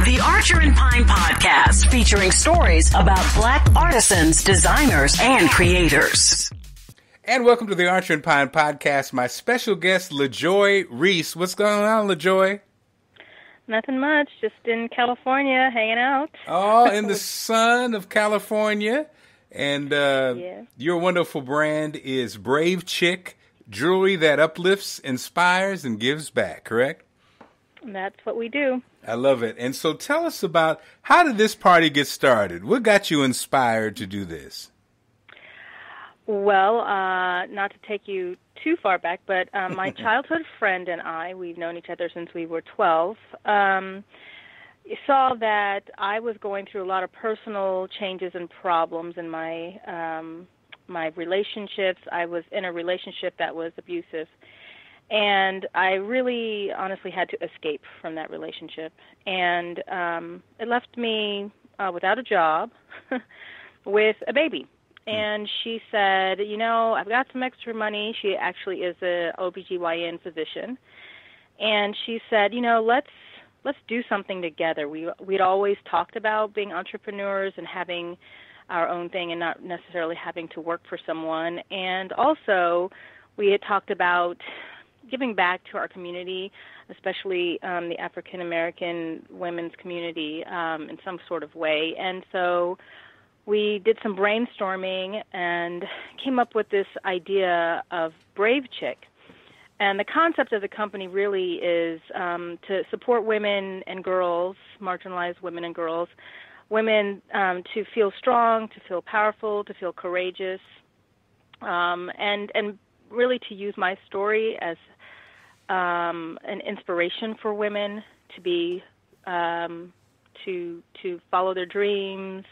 The Archer and Pine Podcast, featuring stories about Black artisans, designers, and creators. And welcome to the Archer and Pine Podcast. My special guest, Lejoi Reese. What's going on, Lejoi? Nothing much. Just in California, hanging out. Oh, in the sun of California. And Yeah. Your wonderful brand is Brave Chick, jewelry that uplifts, inspires, and gives back, correct? That's what we do. I love it. And so tell us about, how did this party get started? What got you inspired to do this? Well, not to take you too far back, but my childhood friend and I, we've known each other since we were 12, saw that I was going through a lot of personal changes and problems in my relationships. I was in a relationship that was abusive. And I really, honestly, had to escape from that relationship. And it left me without a job with a baby. And she said, you know, I've got some extra money. She actually is a OBGYN physician. And she said, you know, let's do something together. We'd always talked about being entrepreneurs and having our own thing and not necessarily having to work for someone. And also, we had talked about giving back to our community, especially the African-American women's community in some sort of way. And so we did some brainstorming and came up with this idea of Brave Chick. And the concept of the company really is to support women and girls, marginalized women and girls, women to feel strong, to feel powerful, to feel courageous, and really to use my story as an inspiration for women to be to follow their dreams,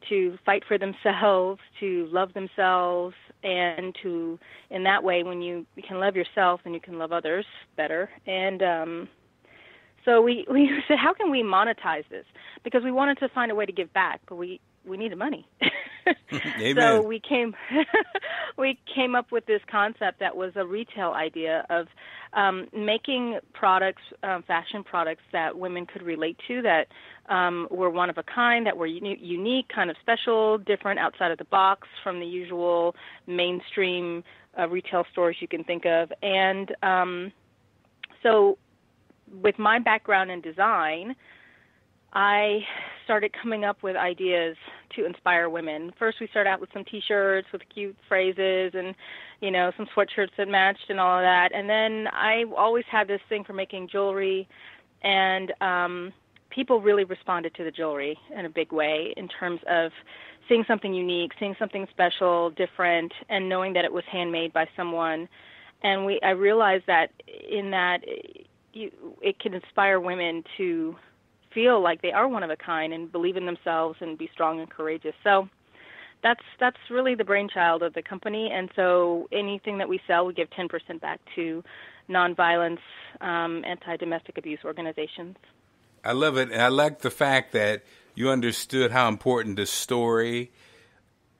to fight for themselves, to love themselves, and to, in that way, when you can love yourself, then you can love others better. And so we said, how can we monetize this? Because we wanted to find a way to give back, but we needed money. Amen. So we came up with this concept that was a retail idea of making products, fashion products that women could relate to, that were one of a kind, that were unique, kind of special, different, outside of the box from the usual mainstream retail stores you can think of. And so with my background in design, I started coming up with ideas to inspire women. First, we started out with some T-shirts with cute phrases and, you know, some sweatshirts that matched and all of that. And then I always had this thing for making jewelry, and people really responded to the jewelry in a big way in terms of seeing something unique, seeing something special, different, and knowing that it was handmade by someone. And I realized that in that it can inspire women to feel like they are one of a kind and believe in themselves and be strong and courageous. So that's really the brainchild of the company. And so anything that we sell, we give 10% back to nonviolence, anti-domestic abuse organizations. I love it. And I like the fact that you understood how important the story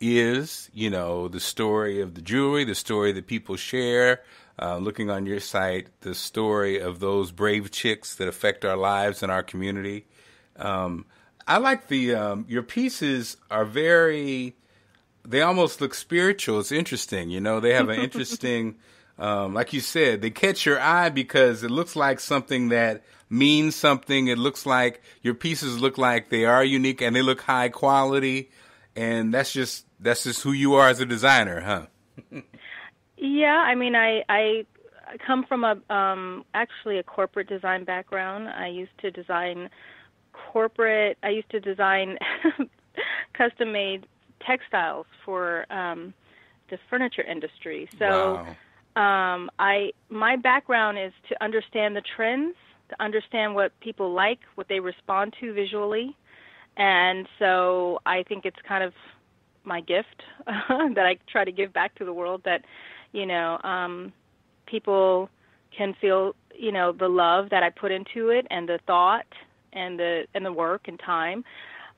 is, you know, the story of the jewelry, the story that people share. Looking on your site, the story of those brave chicks that affect our lives and our community. I like your pieces are they almost look spiritual. It's interesting. You know, they have an interesting, like you said, they catch your eye because it looks like something that means something. It looks like your pieces look like they are unique and they look high quality. And that's just who you are as a designer, huh? Yeah, I mean, I come from actually a corporate design background. I used to design custom-made textiles for the furniture industry. So wow. My background is to understand the trends, to understand what people like, what they respond to visually. And so I think it's kind of my gift that I try to give back to the world, that, you know, people can feel, you know, the love that I put into it and the thought and the work and time.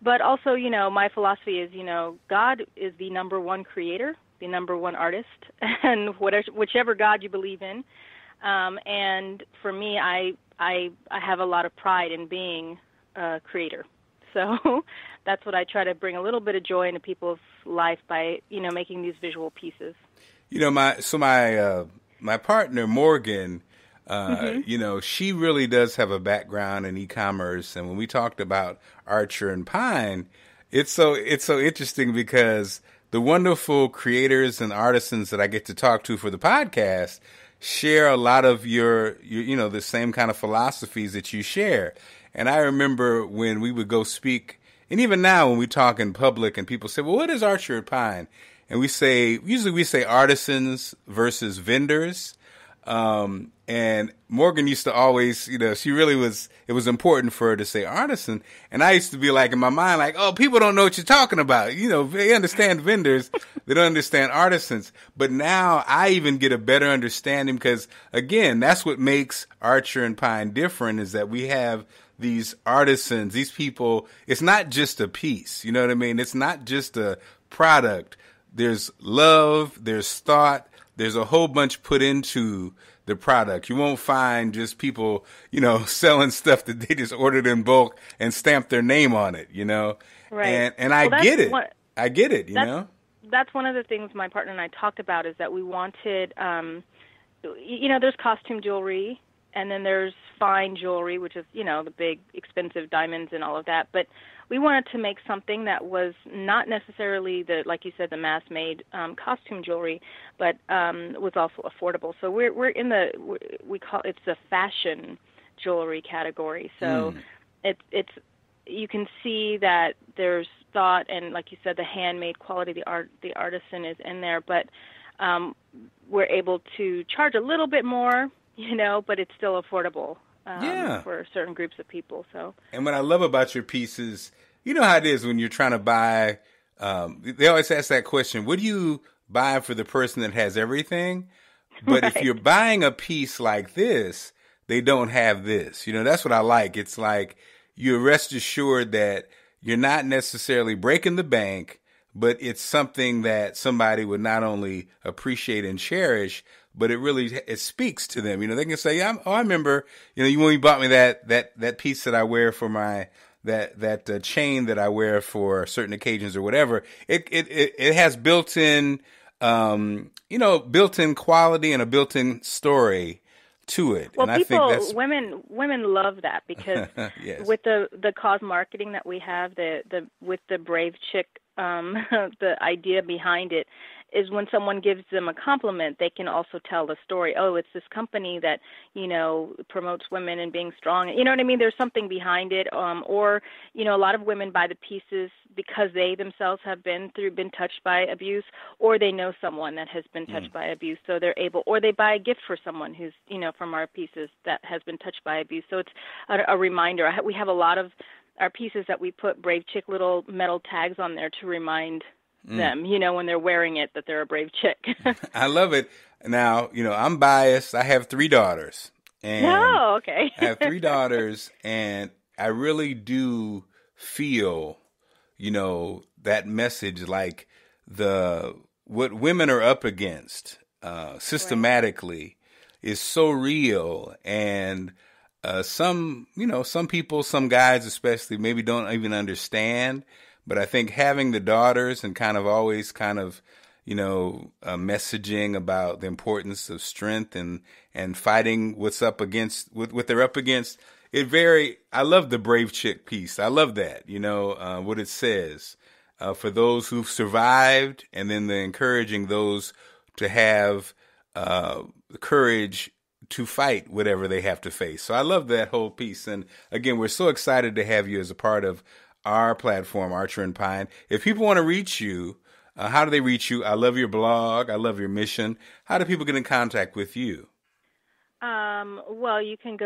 But also, you know, my philosophy is, you know, God is the number one creator, the number one artist, and whichever God you believe in. And for me, I have a lot of pride in being creator. So that's what I try to bring, a little bit of joy into people's life by, making these visual pieces. My partner Morgan, she really does have a background in e-commerce, and when we talked about Archer and Pine, it's so interesting because the wonderful creators and artisans that I get to talk to for the podcast share a lot of your the same kind of philosophies that you share. And I remember when we would go speak, and even now when we talk in public and people say, well, what is Archer and Pine? And usually we say artisans versus vendors. And Morgan used to always, it was important for her to say artisan. And I used to be like, in my mind, like, oh, people don't know what you're talking about. They understand vendors. They don't understand artisans. But now I even get a better understanding because, again, that's what makes Archer and Pine different, is that we have these artisans, these people. It's not just a piece. You know what I mean? It's not just a product. There's love, there's thought, there's a whole bunch put into the product. You won't find just people, selling stuff that they just ordered in bulk and stamped their name on it, Right. And I get it. I get it, That's one of the things my partner and I talked about, is that we wanted, there's costume jewelry, and then there's fine jewelry, which is, the big expensive diamonds and all of that. But we wanted to make something that was not necessarily like you said, the mass-made costume jewelry, but was also affordable. So we're in we call it's the fashion jewelry category. So it's you can see that there's thought, and like you said, the handmade quality, the artisan is in there, but we're able to charge a little bit more, but it's still affordable. For certain groups of people. And what I love about your pieces, you know how it is when you're trying to buy, they always ask that question, what do you buy for the person that has everything? But If you're buying a piece like this, they don't have this. That's what I like. It's like you rest assured that you're not necessarily breaking the bank, but it's something that somebody would not only appreciate and cherish, but it speaks to them. They can say, I remember, when you bought me that piece that I wear for my, that chain that I wear for certain occasions or whatever. It has built-in, built-in quality and a built-in story to it. Well, and people, I think women love that because yes. with the cause marketing that we have, with the Brave Chick, the idea behind it is when someone gives them a compliment, they can also tell the story. Oh, it's this company that, promotes women and being strong. You know what I mean? There's something behind it. Or, a lot of women buy the pieces because they themselves have been touched by abuse, or they know someone that has been touched by abuse. So they're able, or they buy a gift for someone who's, from our pieces that has been touched by abuse. So it's a reminder. We have a lot of our pieces that we put Brave Chick little metal tags on there to remind them, when they're wearing it, that they're a brave chick. I love it. Now, I'm biased. I have 3 daughters. And oh, okay. I have 3 daughters, and I really do feel, that message, like what women are up against systematically is so real. And some people, some guys especially, maybe don't even understand. But I think having the daughters and always messaging about the importance of strength and fighting what's up against, what they're up against. I love the Brave Chick piece. I love that, what it says, for those who've survived, and then the encouraging those to have, the courage to fight whatever they have to face. So I love that whole piece. And again, we're so excited to have you as a part of our platform, Archer and Pine. If people want to reach you, how do they reach you? I love your blog. I love your mission. How do people get in contact with you? Well, you can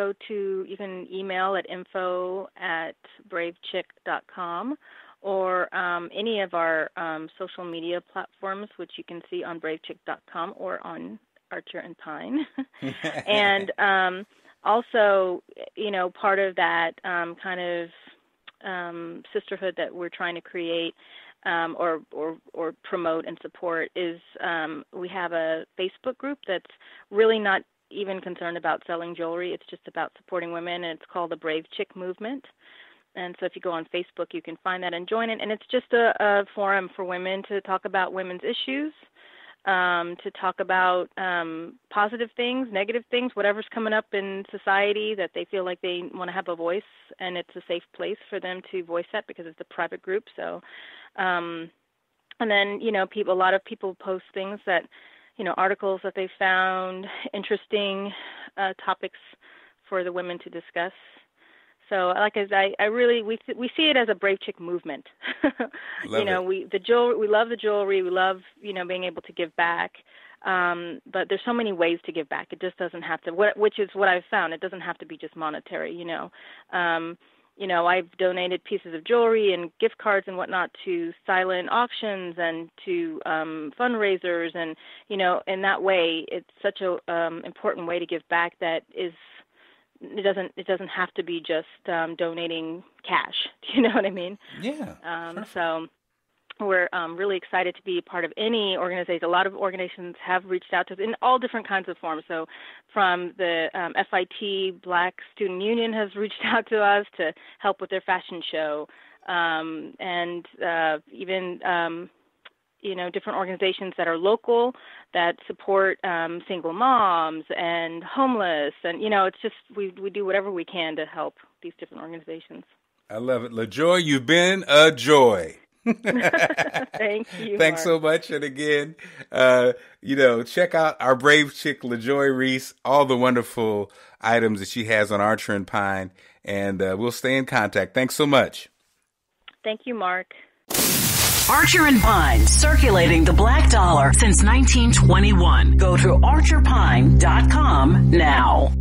email at info@bravechick.com, or any of our social media platforms, which you can see on bravechick.com or on Archer and Pine. And also, part of that sisterhood that we're trying to create or promote and support is we have a Facebook group that's really not even concerned about selling jewelry. It's just about supporting women, and it's called the Brave Chick Movement. And so if you go on Facebook, you can find that and join it. And it's just a forum for women to talk about women's issues, to talk about positive things, negative things, whatever's coming up in society that they feel like they want to have a voice, and it's a safe place for them to voice that because it's a private group. So, and then, a lot of people post things that, articles that they found interesting, topics for the women to discuss. So, like we see it as a brave chick movement. We love the jewelry, we love being able to give back. But there's so many ways to give back. It just doesn't have to. Which is what I've found. It doesn't have to be just monetary. I've donated pieces of jewelry and gift cards and whatnot to silent auctions and to fundraisers, and in that way, it's such a important way to give back that is. It doesn't have to be just donating cash. Do you know what I mean? Yeah. So we're really excited to be a part of any organization. A lot of organizations have reached out to us in all different kinds of forms. So from the FIT Black Student Union has reached out to us to help with their fashion show, and even different organizations that are local that support single moms and homeless. And, it's just we do whatever we can to help these different organizations. I love it. Lejoi, you've been a joy. Thank you. Thanks so much. And again, check out our brave chick, Lejoi Reese, all the wonderful items that she has on Archer and Pine. And we'll stay in contact. Thanks so much. Thank you, Mark. Archer and Pine, circulating the black dollar since 1921. Go to archerpine.com now.